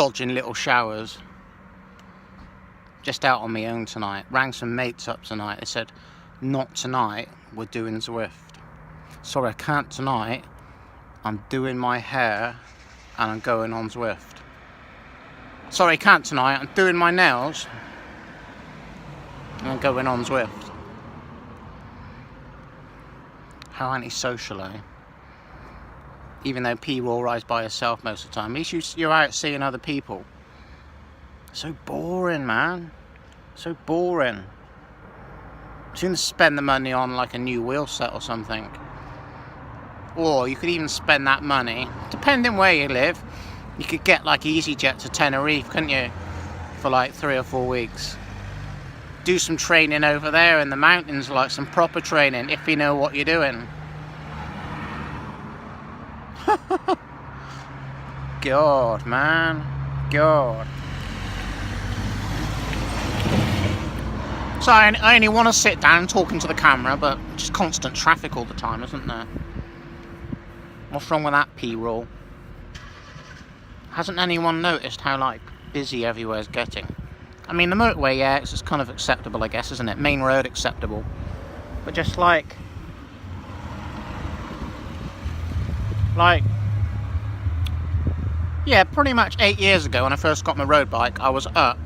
dodging little showers. Just out on my own tonight. Rang some mates up tonight. They said, not tonight, we're doing Zwift. Sorry, I can't tonight. I'm doing my hair and I'm going on Zwift. Sorry, I can't tonight. I'm doing my nails and I'm going on Zwift. How antisocial, eh? Even though P-Roll rides by herself most of the time. At least you're out seeing other people. So boring, man. So boring. Sooner spend the money on like a new wheel set or something. Or you could even spend that money, depending where you live, you could get like EasyJet to Tenerife, couldn't you? For like 3 or 4 weeks. Do some training over there in the mountains, like some proper training, if you know what you're doing. God, man. God. So I only want to sit down talking to the camera, but just constant traffic all the time, isn't there? What's wrong with that P-roll? Hasn't anyone noticed how like busy everywhere's getting? I mean, the motorway, yeah, it's just kind of acceptable, I guess, isn't it? Main road acceptable, but just like, yeah, pretty much 8 years ago when I first got my road bike, I was up.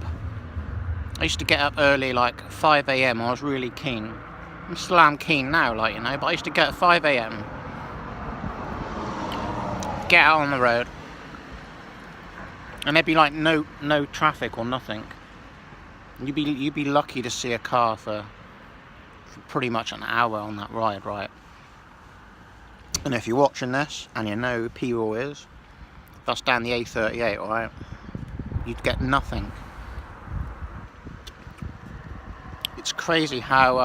I used to get up early, like 5 AM. I was really keen. I still am keen now, like, you know, but I used to get at 5 AM. Get out on the road. And there'd be like no traffic or nothing. You'd be lucky to see a car for pretty much an hour on that ride, right? And if you're watching this and you know who P-Roll is, that's down the A38, alright? You'd get nothing. It's crazy how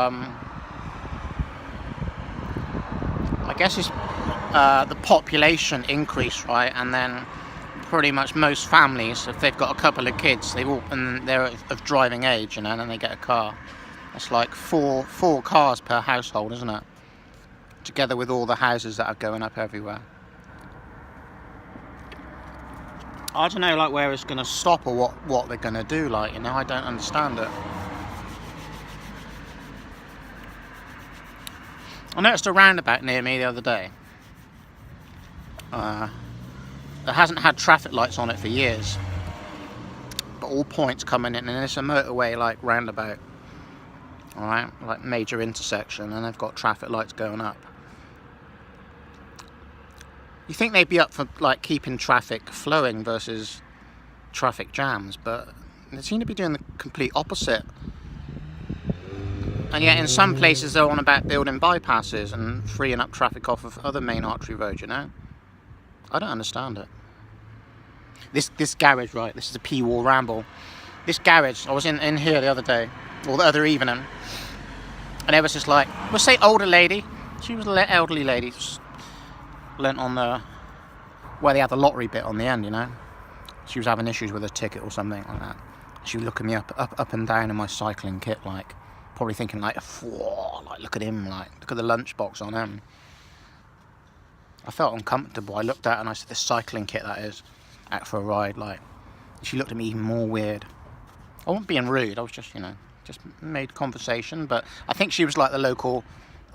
I guess it's the population increase, right? And then pretty much most families, if they've got a couple of kids, and they're of driving age, you know, and then they get a car. It's like four cars per household, isn't it? Together with all the houses that are going up everywhere. I don't know, like, where it's going to stop or what they're going to do, like, you know, I don't understand it. I noticed a roundabout near me the other day. It hasn't had traffic lights on it for years. But all points coming in, and it's a motorway, like, roundabout. Alright, like, major intersection, and they've got traffic lights going up. You think they'd be up for like keeping traffic flowing versus traffic jams, but they seem to be doing the complete opposite. And yet in some places they're on about building bypasses and freeing up traffic off of other main artery roads, you know? I don't understand it. This garage, right, this is a P-Roll ramble. This garage, I was in here the other day, or the other evening, and there was this like, we'll say older lady, she was an elderly lady, lent on the where they had the lottery bit on the end, you know. She was having issues with a ticket or something like that. She was looking me up and down in my cycling kit, like probably thinking like, whoa, like look at him, like look at the lunchbox on him. I felt uncomfortable. I looked at her and I said, this cycling kit that is, out for a ride, like. She looked at me even more weird. I wasn't being rude. I was just, you know, just made conversation. But I think she was like the local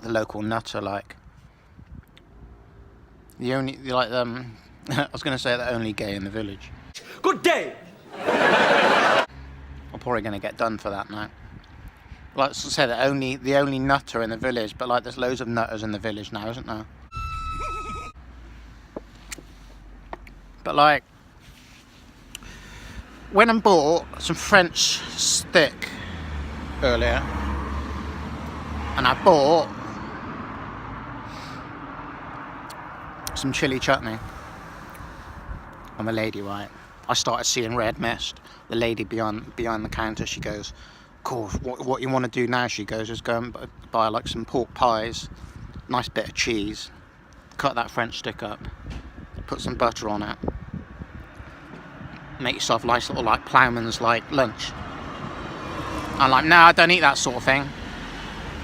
nutter, like. The only, like, I was going to say the only gay in the village. Good day! I'm probably going to get done for that now. Like I said, the only nutter in the village, but like there's loads of nutters in the village now, isn't there? But like, went and bought some French stick earlier, and I bought some chili chutney. I'm a lady, right? I started seeing red mist. The lady behind the counter, she goes, cool, what you want to do now, she goes, is go and buy like some pork pies, nice bit of cheese, cut that French stick up, put some butter on it, make yourself a nice little like ploughman's like lunch. I'm like, no, I don't eat that sort of thing.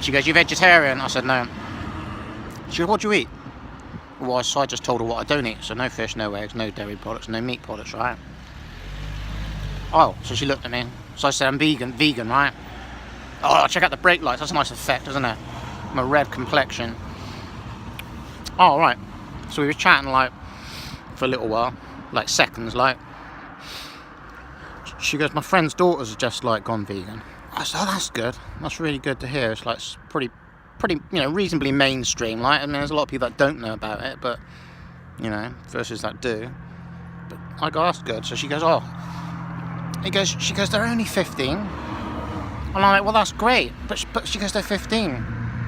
She goes, you vegetarian? I said, no. She goes, what do you eat? Well, so I just told her what I don't eat, so no fish, no eggs, no dairy products, no meat products, right? Oh, so she looked at me. So I said, I'm vegan, right? Oh, check out the brake lights. That's a nice effect, isn't it? My red complexion. Oh, right. So we were chatting, like, for a little while. Like, seconds, like. She goes, my friend's daughter's just, like, gone vegan. I said, oh, that's good. That's really good to hear. It's, like, pretty, you know, reasonably mainstream, like. I mean, there's a lot of people that don't know about it, but, you know, versus that do. But I go, that's good. So she goes, oh. She goes, they're only 15. And I'm like, well, that's great. But she goes, they're 15.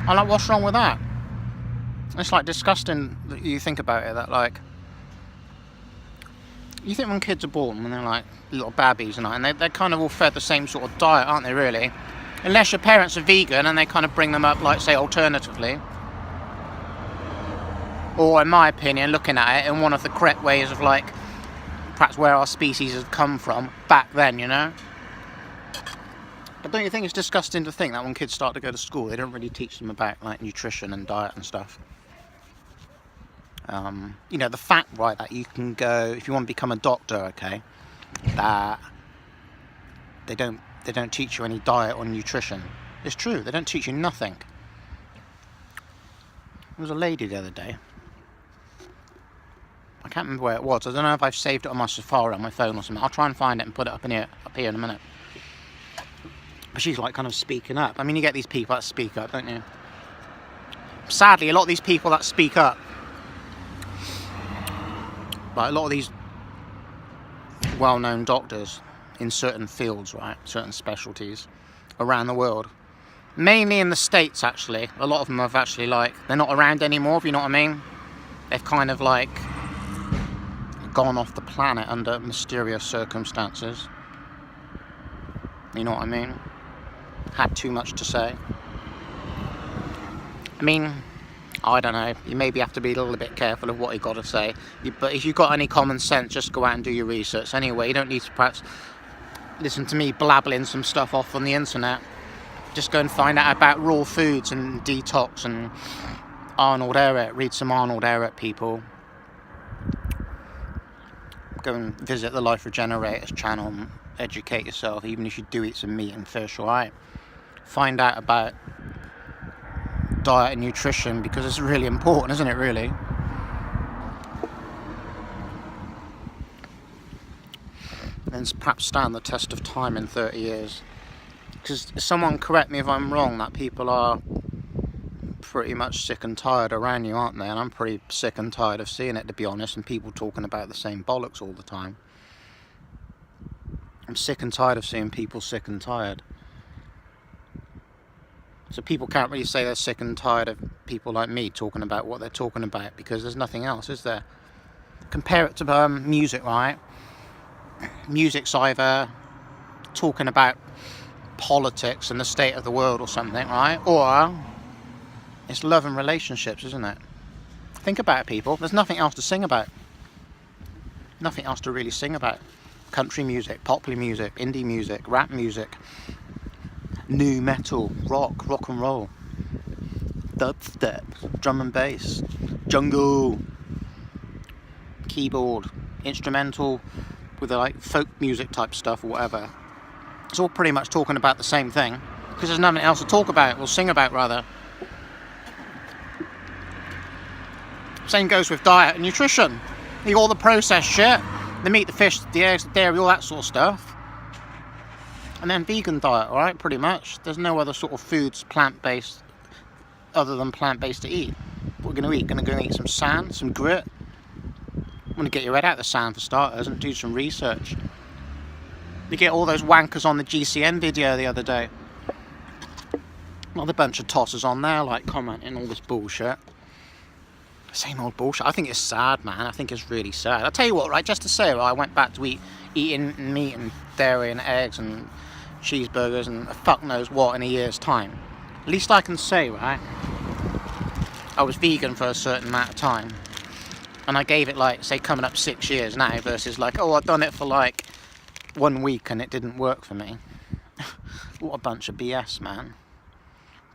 I'm like, what's wrong with that? It's like disgusting that you think about it, that like, you think when kids are born, when they're like little babbies and they're kind of all fed the same sort of diet, aren't they, really? Unless your parents are vegan and they kind of bring them up, like, say, alternatively. Or, in my opinion, looking at it in one of the correct ways of, like, perhaps where our species has come from back then, you know? But don't you think it's disgusting to think that when kids start to go to school, they don't really teach them about, like, nutrition and diet and stuff? You know, the fact, right, that you can go, if you want to become a doctor, okay, that they don't teach you any diet or nutrition. It's true, they don't teach you nothing. There was a lady the other day. I can't remember where it was. I don't know if I've saved it on my Safari on my phone or something. I'll try and find it and put it up here in a minute. But she's like kind of speaking up. I mean, you get these people that speak up, don't you? Sadly, a lot of these people that speak up, like a lot of these well-known doctors in certain fields, right, certain specialties around the world, mainly in the States, actually. A lot of them have actually, like, they're not around anymore, if you know what I mean. They've kind of, like, gone off the planet under mysterious circumstances. You know what I mean? Had too much to say. I mean, I don't know, you maybe have to be a little bit careful of what you got to say. But if you've got any common sense, just go out and do your research. Anyway, you don't need to perhaps listen to me blabbling some stuff off on the internet. Just go and find out about raw foods and detox and Arnold Ehret. Read some Arnold Ehret, people. Go and visit the Life Regenerators channel and educate yourself, even if you do eat some meat and fish, alright? Find out about diet and nutrition, because it's really important, isn't it, really? And perhaps stand the test of time in 30 years. Because someone correct me if I'm wrong, that people are pretty much sick and tired around you, aren't they? And I'm pretty sick and tired of seeing it, to be honest, and people talking about the same bollocks all the time. I'm sick and tired of seeing people sick and tired. So people can't really say they're sick and tired of people like me talking about what they're talking about, because there's nothing else, is there? Compare it to music, right? Music's either talking about politics and the state of the world or something, right? Or it's love and relationships, isn't it? Think about it, people. There's nothing else to sing about. Nothing else to really sing about. Country music, popular music, indie music, rap music, new metal, rock and roll, dubstep, drum and bass, jungle, keyboard, instrumental with like folk music type stuff or whatever. It's all pretty much talking about the same thing, because there's nothing else to talk about, or sing about rather. Same goes with diet and nutrition. You got all the processed shit, the meat, the fish, the eggs, the dairy, all that sort of stuff. And then vegan diet, alright, pretty much. There's no other sort of foods plant-based other than plant-based to eat. What we're going to eat? Going to go and eat some sand, some grit. I'm going to get your head out of the sand for starters and do some research. You get all those wankers on the GCN video the other day. Not a bunch of tossers on there, like, commenting all this bullshit. Same old bullshit. I think it's sad, man. I think it's really sad. I'll tell you what, right, just to say, right, I went back to eating meat and dairy and eggs and cheeseburgers and fuck knows what in a year's time. At least I can say, right, I was vegan for a certain amount of time. And I gave it, like, say, coming up 6 years now, versus like, oh, I've done it for like 1 week and it didn't work for me. What a bunch of BS, man.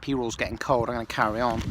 P-roll's getting cold. I'm going to carry on.